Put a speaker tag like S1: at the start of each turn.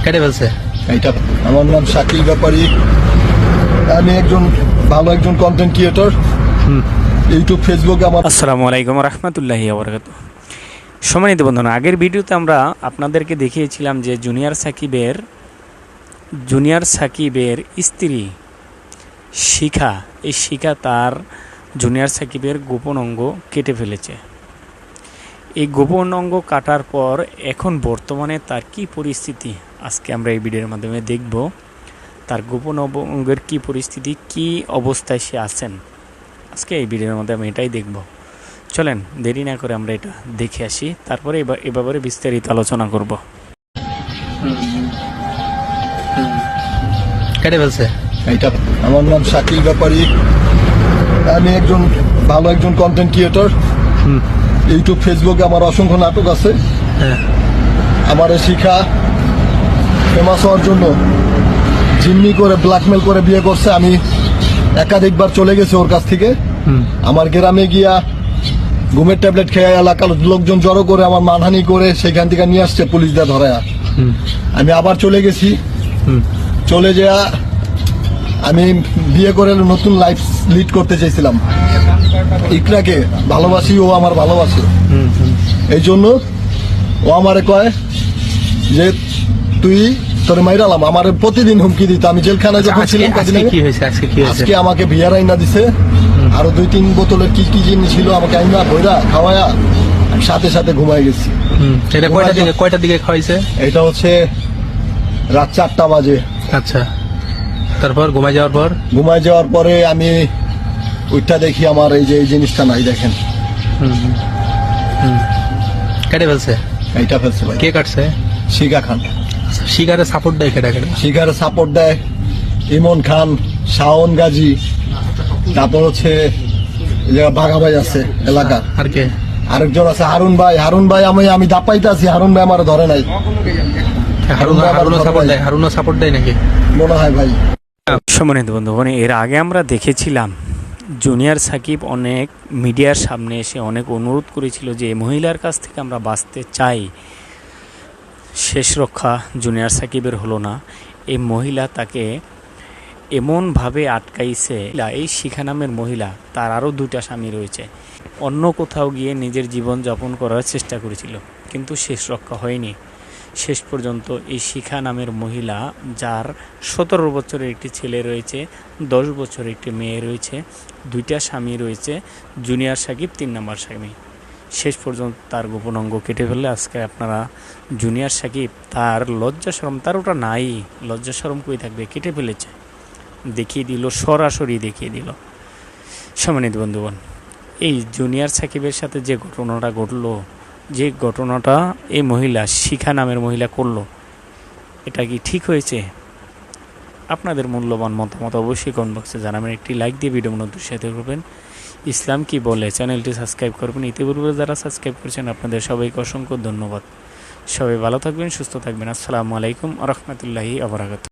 S1: কেটে ফেলছে।
S2: এইটা আমার নাম শাকিল ব্যাপারী। আমি ভালো একজন কন্টেন্ট ক্রিয়েটর। ইউটিউব, ফেসবুকে আমার।
S3: আসসালামু আলাইকুম রহমতুল্লাহি ওয়া বারাকাতুহু। সম্মানিত বন্ধুরা, আগের ভিডিওতে আমরা আপনাদেরকে দেখিয়েছিলাম যে জুনিয়র সাকিবের স্ত্রী শিখা, এই শিখা তার জুনিয়র সাকিবের গোপন অঙ্গ কেটে ফেলেছে। এই গোপন অঙ্গ কাটার পর এখন বর্তমানে তার কি পরিস্থিতি, আজকে আমরা এই ভিডিওর মাধ্যমে দেখব। তার গোপন অঙ্গের কি পরিস্থিতি, কি অবস্থায় সে আছেন, আজকে এই ভিডিওর মধ্যে আমি এটাই দেখব। চলেন দেরি না করে আমরা এটা দেখে আসি, তারপরে এ ব্যাপারে বিস্তারিত আলোচনা করব।
S1: কেটে ফেলছে।
S2: এইটা আমার নাম শাকিল ব্যাপারী। আমি ভালো একজন কন্টেন্ট ক্রিয়েটর। ইউটিউব, ফেসবুকে আমার অসংখ্য নাটক আছে। আমার শিখা ফেমাস হওয়ার জন্য জিম্মি করে ব্ল্যাকমেল করে বিয়ে করছে। আমি একাধিকবার চলে গেছি ওর কাছ থেকে। আমার গ্রামে গিয়া ঘুমের ট্যাবলেট খেয়ে এলাকার লোকজন জড়ো করে আমার মানহানি করে সেখান থেকে নিয়ে আসছে পুলিশ দিয়ে ধরায়া। আমি আবার চলে গেছি। চলে যাওয়া আমি বিয়ে করে নতুন লাইফ লিড করতে চাইছিলাম। ইকরাকে ভালোবাসি, ও আমার ভালোবাসে। এই জন্য ও আমারে কয় যে তুই তোর মাইরালাম। আমার প্রতিদিন হুমকি দিত। আমি জেলখানায় যখন ছিলাম আজকে আমাকে বিয়ার আইনা দিছে। আরো 2-3 বোতলের কি কি জিনিস ছিল আমাকে আইনা ভৈরা খাওয়ায়া সাথে সাথে ঘুমাই গেছি।
S1: কয়টার দিকে খাওয়াইছে?
S2: এটা হচ্ছে রাত 4টা বাজে।
S1: আচ্ছা, তারপর ঘুমাই যাওয়ার পরে আমি ওইটা দেখি আমার এই যে এই জিনিসটা নাই, দেখেন। কেটে ফেলছে।
S2: এইটা ফেলছে ভাই।
S1: কে কাটছে?
S2: শিখা খান।
S1: শিকারে সাপোর্ট দেয় কেটে?
S2: শিখারে সাপোর্ট দেয় ইমন খান, শাওন গাজী, তারপর হচ্ছে বাঘা ভাই আছে এলাকার।
S1: আর কে?
S2: আরেকজন আছে হারুন ভাই। আমি দাপাইতে আছি, হারুন ভাই আমার ধরে নাই।
S1: হারুনও সাপোর্ট দেয় নাকি
S2: মনে হয় ভাই।
S3: সম্মানিত বন্ধুগণ, এর আগে আমরা দেখেছিলাম জুনিয়র সাকিব অনেক মিডিয়ার সামনে এসে অনেক অনুরোধ করেছিল যে এই মহিলার কাছ থেকে আমরা বাঁচতে চাই। শেষ রক্ষা জুনিয়র সাকিবের হলো না। এই মহিলা তাকে এমনভাবে আটকাইছে। এই শিখা নামের মহিলা, তার আরও 2টা স্বামী রয়েছে। অন্য কোথাও গিয়ে নিজের জীবন যাপন করার চেষ্টা করেছিল, কিন্তু শেষ রক্ষা হয়নি। শেষ পর্যন্ত এই শিখা নামের মহিলা, যার 17 বছরের একটি ছেলে রয়েছে, 10 বছরের একটি মেয়ে রয়েছে, 2টা স্বামী রয়েছে, জুনিয়র সাকিব 3 নম্বর স্বামী, শেষ পর্যন্ত তার গোপন অঙ্গ কেটে ফেললে আজকে আপনারা জুনিয়র সাকিব তার লজ্জা শরম, তার ওটা নাই, লজ্জা শরম কই থাকবে, কেটে ফেলেছে, দেখিয়ে দিল, সরাসরি দেখিয়ে দিল। সম্মানিত বন্ধুগণ, এই জুনিয়র সাকিবের সাথে যে ঘটনাটা ঘটলো, যে ঘটনাটা এই মহিলা শিখা নামের মহিলা করলো, এটা কি ঠিক হয়েছে? আপনাদের মূল্যবান মতামত অবশ্যই কমেন্ট বক্সে জানাবেন। একটি লাইক দিয়ে ভিডিও মনোযোগের সাথে করবেন। ইসলাম কি বলে চ্যানেলটি সাবস্ক্রাইব করবেন। ইতিপূর্বে যারা সাবস্ক্রাইব করেছেন আপনাদের সবাইকে অসংখ্য ধন্যবাদ। সবাই ভালো থাকবেন, সুস্থ থাকবেন। আসসালামু আলাইকুম ওয়া রাহমাতুল্লাহি ওয়া বারাকাতুহু।